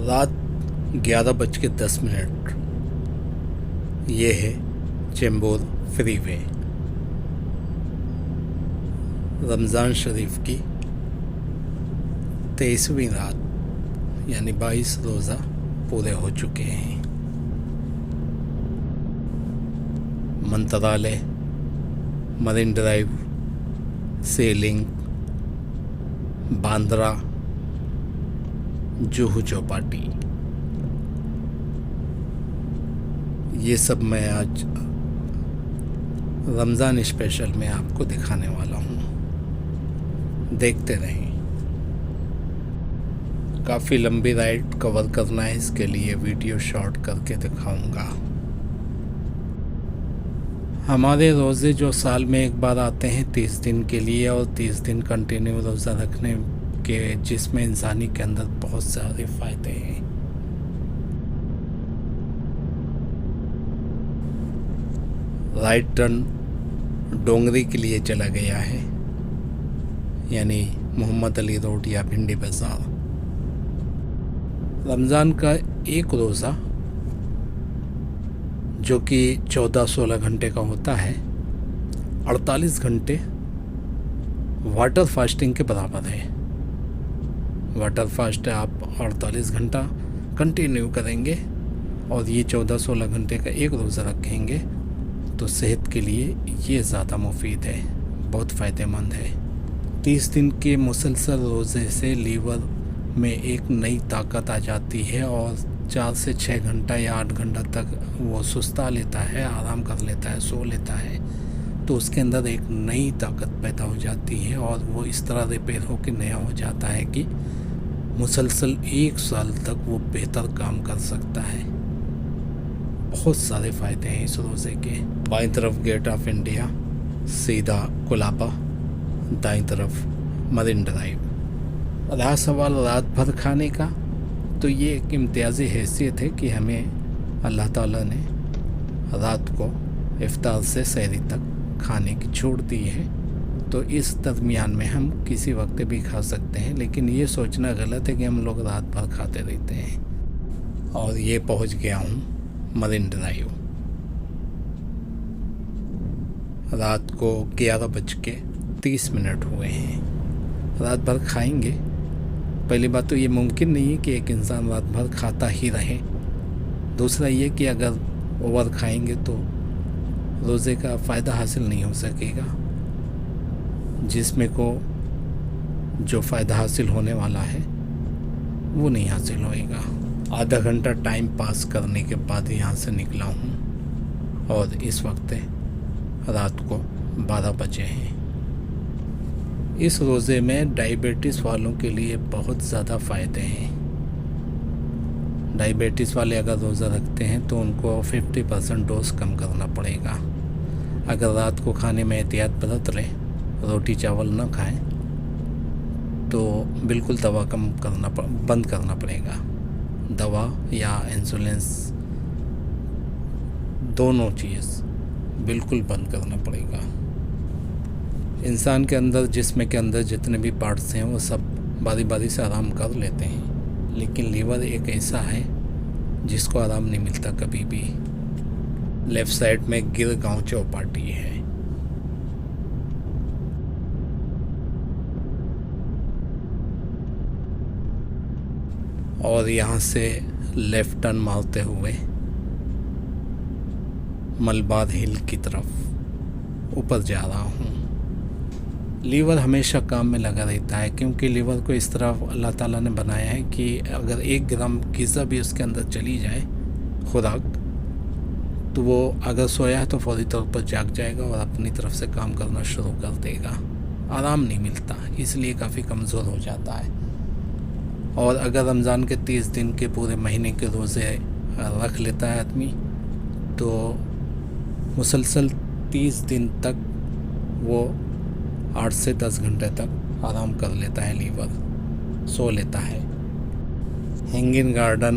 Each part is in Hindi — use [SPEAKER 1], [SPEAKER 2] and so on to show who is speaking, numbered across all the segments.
[SPEAKER 1] रात 11:10। ये है चेंबूर फ्रीवे। रमज़ान शरीफ की 23वीं रात यानी 22 रोज़ा पूरे हो चुके हैं। मंत्रालय, marine drive, selling, Bandra, Juhu Chowpatty, ये सब मैं आज रमज़ान स्पेशल में आपको दिखाने वाला हूँ। देखते रहें। काफ़ी लंबी राइड कवर करना है, इसके लिए वीडियो शॉर्ट करके दिखाऊंगा। हमारे रोज़े जो साल में एक बार आते हैं 30 दिन के लिए, और 30 दिन कंटिन्यू रोज़ा रखने के, जिसमें इंसानी के अंदर बहुत सारे फ़ायदे हैं। राइट टर्न डोंगरी के लिए चला गया है, यानी मोहम्मद अली रोड या भिंडी बाज़ार। रमज़ान का एक रोज़ा जो कि 14-16 घंटे का होता है, 48 घंटे वाटर फास्टिंग के बराबर है। वाटर फास्ट आप 48 घंटा कंटिन्यू करेंगे और ये 14-16 घंटे का एक रोज़ा रखेंगे तो सेहत के लिए ये ज़्यादा मुफीद है, बहुत फ़ायदेमंद है। 30 दिन के मुसलसल रोज़े से लीवर में एक नई ताकत आ जाती है और 4 से 6 घंटा या 8 घंटा तक वो सुस्ता लेता है, आराम कर लेता है, सो लेता है, तो उसके अंदर एक नई ताकत पैदा हो जाती है और वो इस तरह रिपेयर होकर नया हो जाता है कि मुसलसल 1 साल तक वो बेहतर काम कर सकता है। बहुत सारे फ़ायदे हैं इस रोज़े के। बाईं तरफ गेट ऑफ इंडिया, सीधा कुलाबा, दाईं तरफ मरीन ड्राइव। रहा सवाल रात भर खाने का, तो ये एक इम्तियाज़ी हैसियत है कि हमें अल्लाह ताला ने रात को इफ्तार से सहरी तक खाने की छूट दी है, तो इस दरमियान में हम किसी वक्त भी खा सकते हैं। लेकिन ये सोचना गलत है कि हम लोग रात भर खाते रहते हैं। और ये पहुंच गया हूँ मरीन ड्राइव। रात को 11:30 हुए हैं। रात भर खाएंगे। पहली बात तो ये मुमकिन नहीं है कि एक इंसान रात भर खाता ही रहे। दूसरा ये कि अगर ओवर खाएंगे तो रोज़े का फ़ायदा हासिल नहीं हो सकेगा, जिसमें को जो फ़ायदा हासिल होने वाला है वो नहीं हासिल होएगा। आधा घंटा टाइम पास करने के बाद यहाँ से निकला हूँ और इस वक्त रात को 12 बजे हैं। इस रोज़े में डायबिटीज़ वालों के लिए बहुत ज़्यादा फ़ायदे हैं। डायबिटीज़ वाले अगर रोज़ा रखते हैं तो उनको 50% डोज कम करना पड़ेगा। अगर रात को खाने में एहतियात बरत लें, रोटी चावल न खाएं, तो बिल्कुल दवा बंद करना पड़ेगा। दवा या इंसुलिन, दोनों चीज़ बिल्कुल बंद करना पड़ेगा। इंसान के अंदर, जिस्म के अंदर जितने भी पार्ट्स हैं वो सब बारी बारी से आराम कर लेते हैं, लेकिन लीवर एक ऐसा है जिसको आराम नहीं मिलता कभी भी। लेफ़्ट साइड में गिरगांव चौपाटी है। और यहाँ से लेफ़्ट टर्न मारते हुए मलबार हिल की तरफ ऊपर जा रहा हूँ। लीवर हमेशा काम में लगा रहता है, क्योंकि लीवर को इस तरह अल्लाह ताला ने बनाया है कि अगर 1 ग्राम ग़िज़ा भी उसके अंदर चली जाए, खुराक, तो वो अगर सोया है तो फौरी तौर पर जाग जाएगा और अपनी तरफ से काम करना शुरू कर देगा। आराम नहीं मिलता, इसलिए काफ़ी कमज़ोर हो जाता है। और अगर रमज़ान के 30 दिन के पूरे महीने के रोज़े रख लेता है आदमी, तो मुसलसल 30 दिन तक वो 8 से 10 घंटे तक आराम कर लेता है, लीवर सो लेता है। हैंगिंग गार्डन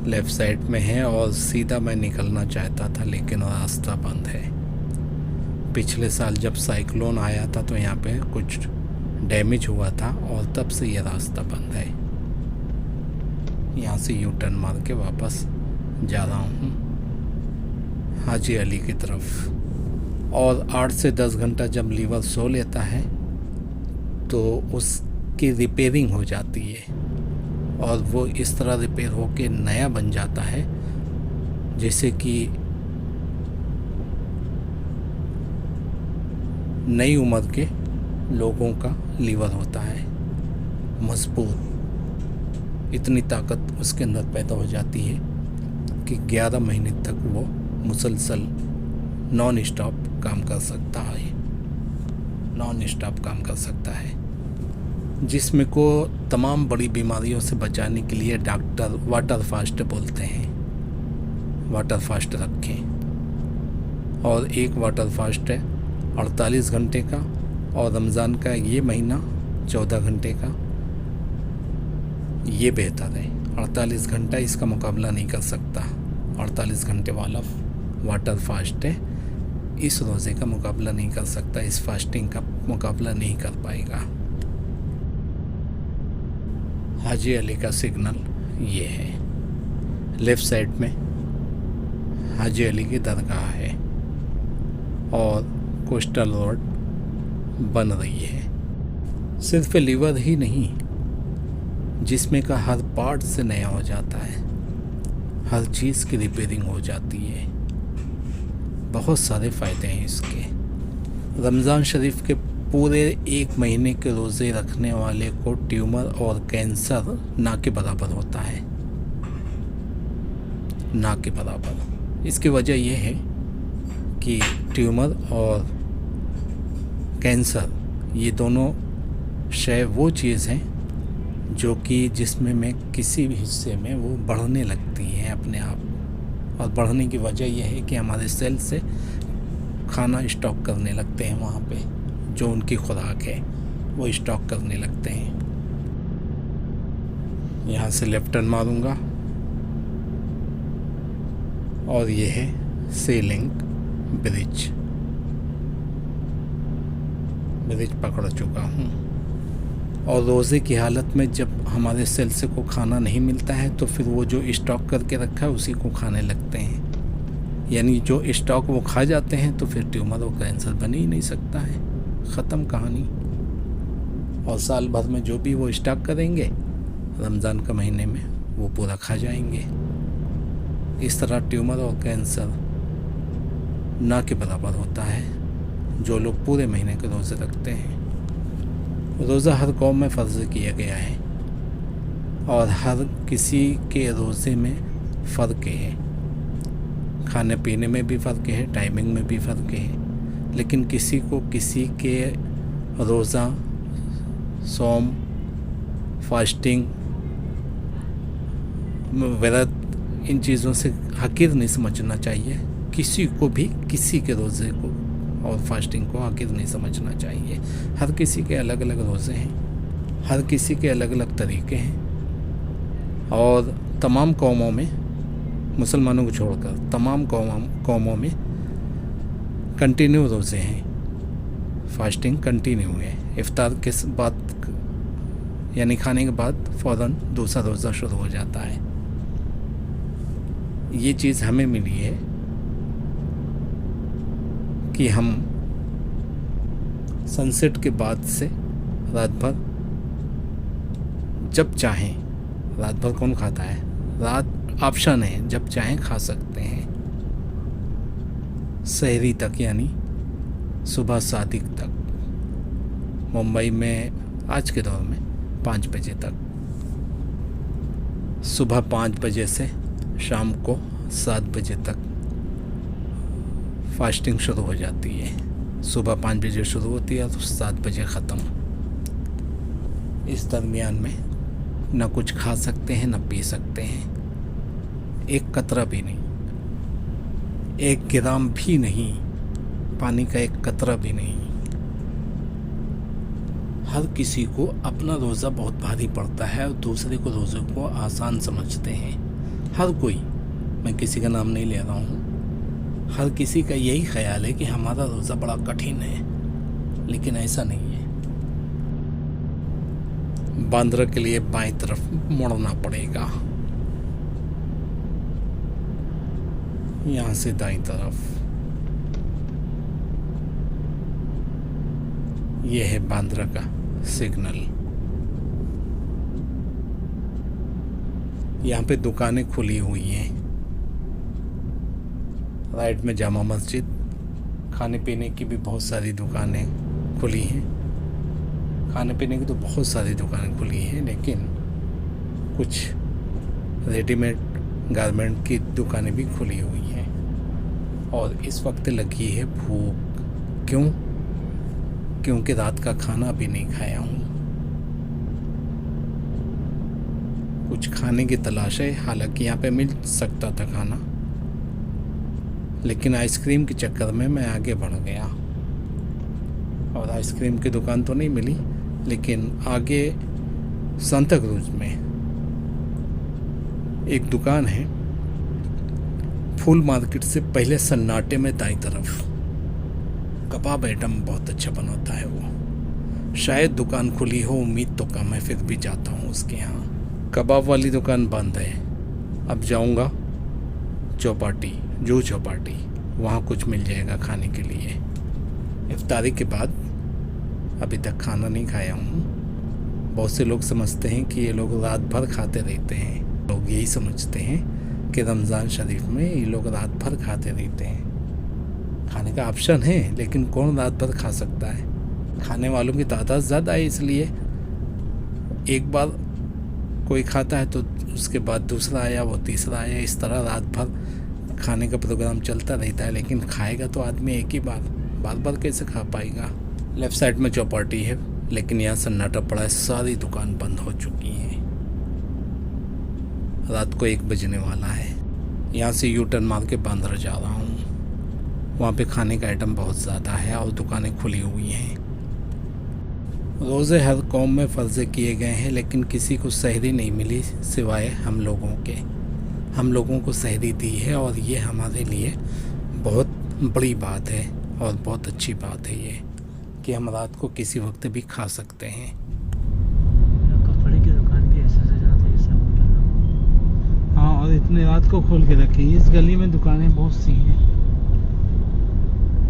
[SPEAKER 1] लेफ़्ट साइड में है और सीधा मैं निकलना चाहता था, लेकिन रास्ता बंद है। पिछले साल जब साइक्लोन आया था तो यहाँ पे कुछ डैमेज हुआ था और तब से ये रास्ता बंद है। यहाँ से यू टर्न मार के वापस जा रहा हूँ हाजी अली की तरफ। और 8 से 10 घंटा जब लीवर सो लेता है तो उसकी रिपेयरिंग हो जाती है और वो इस तरह रिपेयर होके नया बन जाता है जैसे कि नई उम्र के लोगों का लीवर होता है, मजबूत। इतनी ताकत उसके अंदर पैदा हो जाती है कि 11 महीने तक वो मुसलसल नॉन स्टॉप काम कर सकता है, जिसमें को तमाम बड़ी बीमारियों से बचाने के लिए डॉक्टर वाटर फास्ट बोलते हैं। वाटर फास्ट रखें। और एक वाटर फास्ट है 48 घंटे का और रमज़ान का ये महीना 14 घंटे का। ये बेहतर है। 48 घंटा इसका मुकाबला नहीं कर सकता। 48 घंटे वाला वाटर फास्ट है, इस रोज़े का मुकाबला नहीं कर सकता, इस फास्टिंग का मुकाबला नहीं कर पाएगा। हाजी अली का सिग्नल ये है। लेफ़्ट साइड में हाजी अली की दरगाह है और कोस्टल रोड बन रही है। सिर्फ लीवर ही नहीं, जिसमें का हर पार्ट से नया हो जाता है, हर चीज़ की रिपेयरिंग हो जाती है। बहुत सारे फ़ायदे हैं इसके। रमज़ान शरीफ के पूरे 1 महीने के रोज़े रखने वाले को ट्यूमर और कैंसर ना के बराबर होता है, ना के बराबर। इसकी वजह यह है कि ट्यूमर और कैंसर ये दोनों शय वो चीज़ हैं जो कि जिसमें में किसी भी हिस्से में वो बढ़ने लगती हैं अपने आप। और बढ़ने की वजह यह है कि हमारे सेल से खाना स्टॉक करने लगते हैं, वहाँ पे जो उनकी खुराक है वो स्टॉक करने लगते हैं। यहाँ से लेफ्ट टर्न मारूंगा और ये है सेलिंग ब्रिज पकड़ चुका हूँ। और रोज़े की हालत में जब हमारे सेल से को खाना नहीं मिलता है तो फिर वो जो स्टॉक करके रखा है उसी को खाने लगते हैं। यानी जो स्टॉक वो खा जाते हैं तो फिर ट्यूमर और कैंसर बन ही नहीं सकता है। ख़त्म कहानी। और साल भर में जो भी वो स्टॉक करेंगे रमज़ान के महीने में वो पूरा खा जाएंगे। इस तरह ट्यूमर और कैंसर ना के बराबर होता है जो लोग पूरे महीने के रोज़े रखते हैं। रोज़ा हर कौम में फ़र्ज़ किया गया है और हर किसी के रोज़े में फ़र्क है। खाने पीने में भी फ़र्क है, टाइमिंग में भी फ़र्क है। लेकिन किसी के रोज़ा, सौम, फास्टिंग, व्रत, इन चीज़ों से हकीर नहीं समझना चाहिए। किसी को भी किसी के रोज़े को और फास्टिंग को हकीर नहीं समझना चाहिए। हर किसी के अलग अलग रोज़े हैं, हर किसी के अलग अलग तरीके हैं। और तमाम कौमों में, मुसलमानों को छोड़कर तमाम कौमों में कंटिन्यू रोज़े हैं, फास्टिंग कंटिन्यू है। इफ्तार के बाद यानी खाने के बाद फ़ौरन दूसरा रोज़ा शुरू हो जाता है। ये चीज़ हमें मिली है कि हम सनसेट के बाद से रात भर जब चाहें, रात भर कौन खाता है, रात ऑप्शन है, जब चाहें खा सकते हैं। सहरी तक यानी सुबह सादिक तक। मुंबई में आज के दौर में 5 बजे तक, सुबह 5 बजे से शाम को 7 बजे तक फास्टिंग शुरू हो जाती है। सुबह 5 बजे शुरू होती है तो 7 बजे ख़त्म। इस दरमियान में न कुछ खा सकते हैं न पी सकते हैं, एक कतरा भी नहीं, 1 ग्राम भी नहीं, पानी का 1 कतरा भी नहीं। हर किसी को अपना रोज़ा बहुत भारी पड़ता है और दूसरे को रोज़े को आसान समझते हैं। हर कोई, मैं किसी का नाम नहीं ले रहा हूँ, हर किसी का यही ख्याल है कि हमारा रोज़ा बड़ा कठिन है, लेकिन ऐसा नहीं है। बांद्रा के लिए बाएं तरफ मुड़ना पड़ेगा, यहाँ से दाईं तरफ ये है बांद्रा का सिग्नल। यहाँ पे दुकानें खुली हुई हैं। राइट में जामा मस्जिद, खाने पीने की भी बहुत सारी दुकानें खुली हैं। खाने पीने की तो बहुत सारी दुकानें खुली हैं, लेकिन कुछ रेडीमेड गारमेंट की दुकानें भी खुली हुई हैं। और इस वक्त लगी है भूख। क्यों? क्योंकि रात का खाना भी नहीं खाया हूँ। कुछ खाने की तलाश है। हालांकि यहाँ पे मिल सकता था खाना, लेकिन आइसक्रीम के चक्कर में मैं आगे बढ़ गया और आइसक्रीम की दुकान तो नहीं मिली, लेकिन आगे सांता क्रूज में एक दुकान है। फूल मार्केट से पहले सन्नाटे में दाईं तरफ कबाब आइटम बहुत अच्छा बनाता है वो। शायद दुकान खुली हो, उम्मीद तो कम है, फिर भी जाता हूँ उसके यहाँ। कबाब वाली दुकान बंद है। अब जाऊँगा चौपाटी, जूहू चौपाटी, वहाँ कुछ मिल जाएगा खाने के लिए। इफ्तारी के बाद अभी तक खाना नहीं खाया हूँ। बहुत से लोग समझते हैं कि ये लोग रात भर खाते रहते हैं। लोग यही समझते हैं कि रमज़ान शरीफ में ये लोग रात भर खाते रहते हैं। खाने का ऑप्शन है, लेकिन कौन रात भर खा सकता है? खाने वालों की तादाद ज़्यादा है, इसलिए एक बार कोई खाता है तो उसके बाद दूसरा आया, वो तीसरा आया, इस तरह रात भर खाने का प्रोग्राम चलता रहता है। लेकिन खाएगा तो आदमी एक ही बार बार कैसे खा पाएगा? लेफ़्ट साइड में चौपाटी है, लेकिन यहाँ सन्नाटा पड़ा है। सारी दुकान बंद हो चुकी हैं। रात को 1 बजने वाला है। यहाँ से यू टर्न मार के बांद्रा जा रहा हूँ। वहाँ पे खाने का आइटम बहुत ज़्यादा है और दुकानें खुली हुई हैं। रोज़े हर कौम में फ़र्ज़े किए गए हैं, लेकिन किसी को सहरी नहीं मिली सिवाय हम लोगों के। हम लोगों को सहरी दी है और ये हमारे लिए बहुत बड़ी बात है और बहुत अच्छी बात है ये कि हम रात को किसी वक्त भी खा सकते हैं।
[SPEAKER 2] कपड़े की दुकान भी ऐसे सजाते हैं सब होटल। हाँ, और इतने रात को खोल के रखी है। इस गली में दुकानें बहुत सी हैं।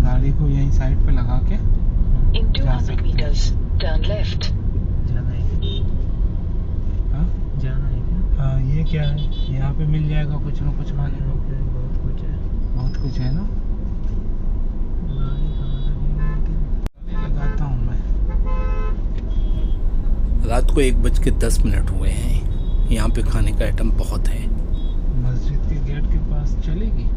[SPEAKER 2] गाड़ी को यहीं साइड पे लगा के
[SPEAKER 3] In 200 meters, turn left.
[SPEAKER 2] जाना है क्या? हाँ? जाना है क्या? हाँ, ये क्या है? यहाँ पे मिल जाएगा कुछ ना कुछ खाने को। बहुत कुछ है। बहुत कुछ है ना? गाड़ी कहाँ लगाता हूँ मैं।
[SPEAKER 1] रात को 1:10 हुए हैं। यहाँ पे खाने का आइटम बहुत है।
[SPEAKER 2] मस्जिद के गेट के पास चलेगी।